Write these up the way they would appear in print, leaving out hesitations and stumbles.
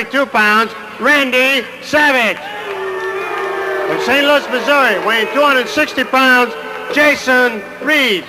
2 pounds, Randy Savage. In St. Louis, Missouri, weighing 260 pounds, Jason Reeves.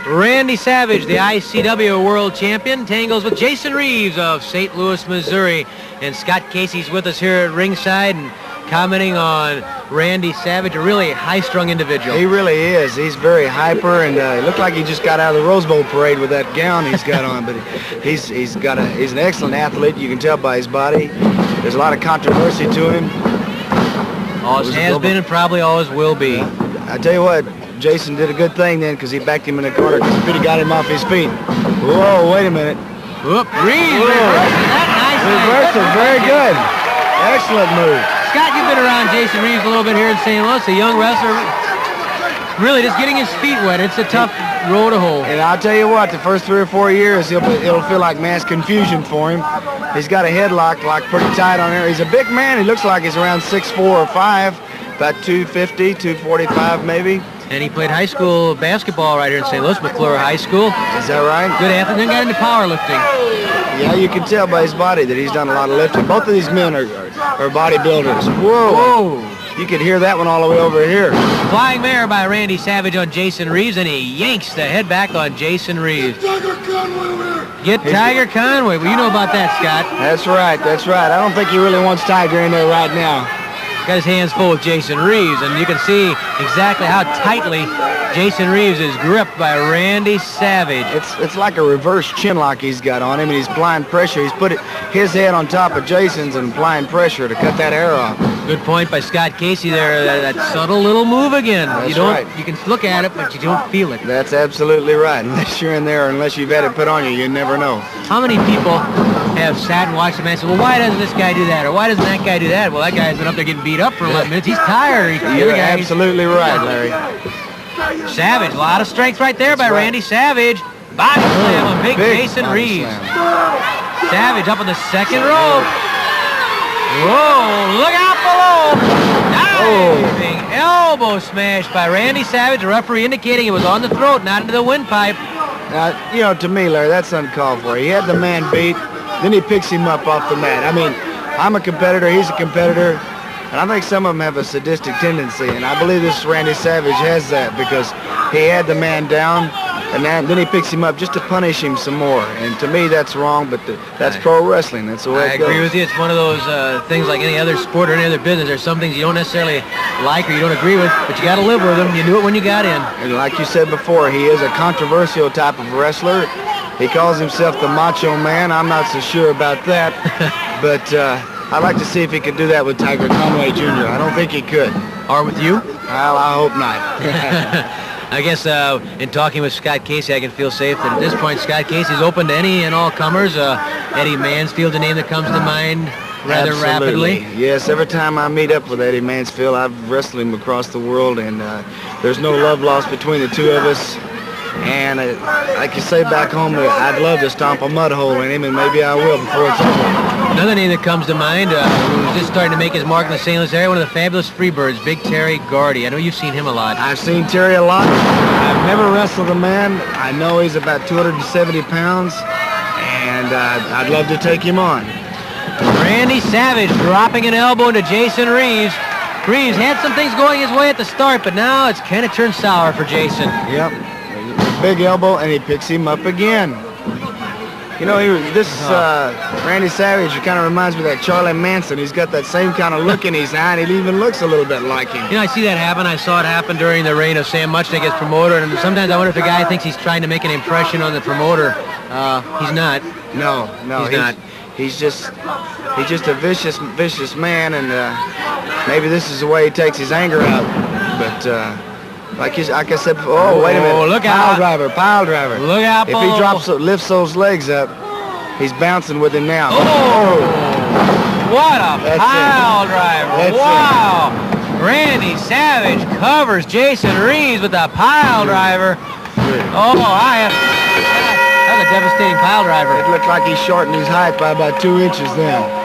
Randy Savage, the ICW World Champion, tangles with Jason Reeves of St. Louis, Missouri. And Scott Casey's with us here at ringside and commenting on Randy Savage, a really high-strung individual. He really is. He's very hyper, and he looked like he just got out of the Rose Bowl parade with that gown he's got on. But he's an excellent athlete. You can tell by his body. There's a lot of controversy to him. Always has been and probably always will be. I tell you what, Jason did a good thing then because he backed him in the corner. Could have got him off his feet. Whoa, wait a minute. Whoop, Reeves reverses that Reversal, very good. Excellent move. Scott, you've been around Jason Reeves a little bit here in St. Louis, a young wrestler. Really just getting his feet wet. It's a tough road to hoe. And I'll tell you what, the first 3 or 4 years, it'll feel like mass confusion for him. He's got a headlock locked pretty tight on there. He's a big man. He looks like he's around 6'4" or 5, about 250, 245 maybe. And he played high school basketball right here in St. Louis, McClure High School. Is that right? Good athlete, then got into powerlifting. Yeah, you can tell by his body that he's done a lot of lifting. Both of these men are bodybuilders. Whoa. You could hear that one all the way over here. Flying mare by Randy Savage on Jason Reeves, and he yanks the head back on Jason Reeves. Get Tiger Conway. Well, you know about that, Scott. That's right, that's right. I don't think he really wants Tiger in there right now. Got his hands full with Jason Reeves, and you can see exactly how tightly Jason Reeves is gripped by Randy Savage. It's like a reverse chin lock he's got on him, and he's applying pressure. He's put his head on top of Jason's and applying pressure to cut that hair off. Good point by Scott Casey there. That subtle little move again. That's right. right. You can look at it, but you don't feel it. That's absolutely right. Unless you're in there, unless you've had it put on you, you never know. How many people have sat and watched the man and said, well, why doesn't this guy do that? Or why doesn't that guy do that? Well, that guy's been up there getting beat up for 11 minutes. He's tired. You're absolutely right, Larry. Savage, a lot of strength right there by Randy Savage. Body slam on big Jason Reeves. Savage up on the second rope. Whoa, look out below. Diving elbow smash by Randy Savage. The referee indicating it was on the throat, not into the windpipe. Now, you know, to me, Larry, that's uncalled for. He had the man beat, then he picks him up off the mat. I mean, I'm a competitor, he's a competitor, and I think some of them have a sadistic tendency, and I believe this Randy Savage has that because he had the man down, and then he picks him up just to punish him some more. And to me, that's wrong, but that's pro wrestling. That's the way it goes. I agree with you. It's one of those things like any other sport or any other business. There's some things you don't necessarily like or you don't agree with, but you got to live with them. You knew it when you got in. And like you said before, he is a controversial type of wrestler. He calls himself the Macho Man. I'm not so sure about that, but I'd like to see if he could do that with Tiger Conway Jr. I don't think he could. Or with you? Well, I hope not. I guess in talking with Scott Casey, I can feel safe that at this point, Scott Casey's open to any and all comers. Eddie Mansfield's a name that comes to mind rather rapidly. Yes, every time I meet up with Eddie Mansfield, I've wrestled him across the world, and there's no love lost between the two of us. And like you say back home, I'd love to stomp a mud hole in him, and maybe I will before it's over. Another name that comes to mind, who's just starting to make his mark in the St. Louis area, one of the fabulous Freebirds, Big Terry Gardy. I know you've seen him a lot. I've seen Terry a lot. I've never wrestled a man. I know he's about 270 pounds, and I'd love to take him on. Randy Savage dropping an elbow into Jason Reeves. Reeves had some things going his way at the start, but now it's kind of turned sour for Jason. Yep. Big elbow, and he picks him up again. You know, Randy Savage kind of reminds me of that Charlie Manson. He's got that same kind of look in his eye, and he even looks a little bit like him. You know, I see that happen. I saw it happen during the reign of Sam Muchnick as promoter, and sometimes I wonder if the guy thinks he's trying to make an impression on the promoter. He's not. No, he's not. He's just a vicious man, and maybe this is the way he takes his anger out. But like I said before, oh, wait a minute. Look out. Pile driver. Look out, if he lifts those legs up, he's bouncing with him now. Oh! What a pile driver. Wow. Randy Savage covers Jason Reeves with a pile driver. Oh, that was a devastating pile driver. It looked like he shortened his height by about 2 inches then.